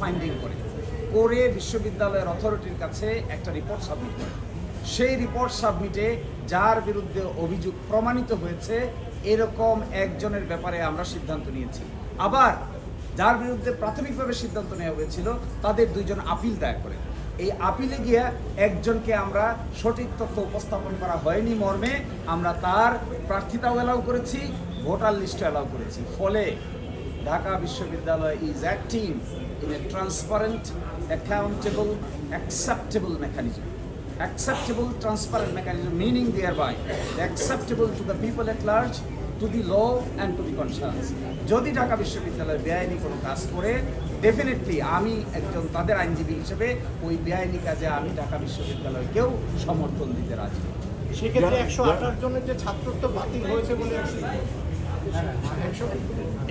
Finding করে বিশ্ববিদ্যালয়ের অথরিটির কাছে একটা রিপোর্ট সাবমিট করে। সেই রিপোর্ট সাবমিটে যার বিরুদ্ধে অভিযোগ প্রমাণিত হয়েছে এরকম একজনের ব্যাপারে আমরা সিদ্ধান্ত নিয়েছি। আবার যার বিরুদ্ধে প্রাথমিকভাবে সিদ্ধান্ত নেওয়া হয়েছিল তাদের দুইজন আপিল দায়ের করে। এই আপিলে গিয়ে একজনকে আমরা সঠিক তথ্য উপস্থাপন করা হয়নি মর্মে আমরা তার প্রার্থিতাও অ্যালাউ করেছি, ভোটার লিস্টও অ্যালাউ করেছি। ফলে ঢাকা বিশ্ববিদ্যালয় is acting in a transparent, accountable, acceptable mechanism. Acceptable, transparent mechanism, meaning thereby acceptable to the people at large, to the law and to the conscience. যদি ঢাকা বিশ্ববিদ্যালয় বেআইনি কোনো কাজ করে, ডেফিনেটলি আমি একজন তাদের আইনজীবী হিসেবে ওই বেআইনি কাজে আমি ঢাকা বিশ্ববিদ্যালয়কেও সমর্থন দিতে রাজি। সেক্ষেত্রে 128 জনের যে ছাত্রত্ব বাতিল হয়েছে বলে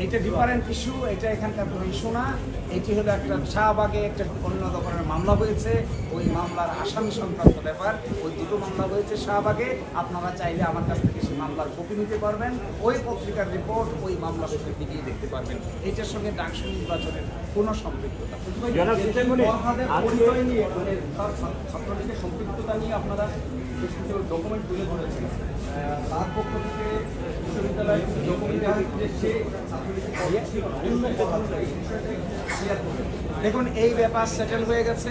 এইটা ডিফারেন্ট ইস্যু, এটা এখানকার কোনো ইস্যু না। এটি হলো একটা শাহবাগে একটা অন্য ধরনের মামলা হয়েছে, ওই মামলার আসামি সংক্রান্ত ব্যাপার। ওই দুটো মামলা হয়েছে শাহবাগে। আপনারা চাইলে আমার কাছ থেকে সেই মামলার কপি নিতে পারবেন, ওই পত্রিকার রিপোর্ট ওই মামলার সাথে গিয়ে দেখতে পারবেন। এইটার সঙ্গে ডাকসু নির্বাচনের কোনো সম্পৃক্ততা পরিচয় নিয়ে মানে তার ছাত্রলীগের সম্পৃক্ততা নিয়ে আপনারা বেশ কিছু ডকুমেন্ট তুলে ধরেছেন। তার পক্ষ থেকে বিশ্ববিদ্যালয় ডকুমেন্ট সে দেখুন, এই ব্যাপার সেটেল হয়ে গেছে।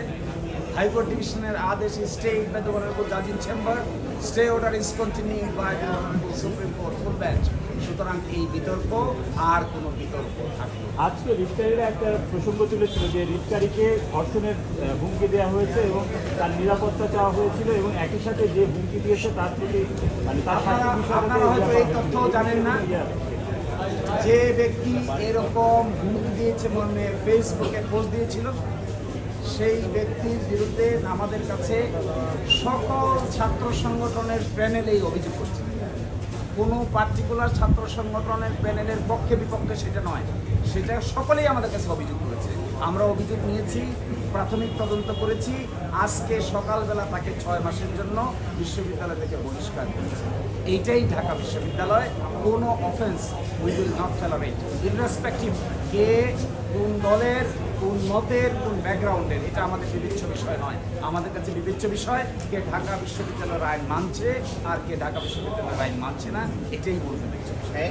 হাইকোর্ট ডিভিশনের আদেশ স্টেট বাই দ্য অনারেবল জাজ in chamber, stay order is continued by the honourable Supreme Court full bench. সুতরাং এই বিতর্ক আর কোনো বিতর্ক থাকবে। আজকে রিটকারীরা একটা প্রসঙ্গ তুলেছিল যে রিটকারীকে ধর্ষণের হুমকি দেওয়া হয়েছে এবং তার নিরাপত্তা চাওয়া হয়েছিল এবং একই সাথে যে হুমকি দিয়েছে তার প্রতি মানে তার আপনারা হয়তো এই তথ্য জানেন না। যে ব্যক্তি এরকম হুমকি দিয়েছে মর্মে ফেসবুকে পোস্ট দিয়েছিল, সেই ব্যক্তির বিরুদ্ধে আমাদের কাছে সকল ছাত্র সংগঠনের প্যানেল এই অভিযোগ করছে। কোনো পার্টিকুলার ছাত্র সংগঠনের প্যানেলের পক্ষে বিপক্ষে সেটা নয়, সেটা সকলেই আমাদের কাছে অভিযোগ করেছে। আমরা অভিযোগ নিয়েছি, প্রাথমিক তদন্ত করেছি। আজকে সকালবেলা তাকে 6 মাসের জন্য বিশ্ববিদ্যালয় থেকে বহিষ্কার করেছে। এইটাই ঢাকা বিশ্ববিদ্যালয়। কোনো offence we will not tolerate, irrespective কে কোন দলের, কোন মতের, কোন ব্যাকগ্রাউন্ডের। এটা আমাদের বিবেচ্য বিষয় নয়। আমাদের কাছে বিবেচ্য বিষয় কে ঢাকা বিশ্ববিদ্যালয়ের আইন মানছে আর কে ঢাকা বিশ্ববিদ্যালয়ের আইন মানছে না, এটাই বলতে বিবেচ্য বিষয়।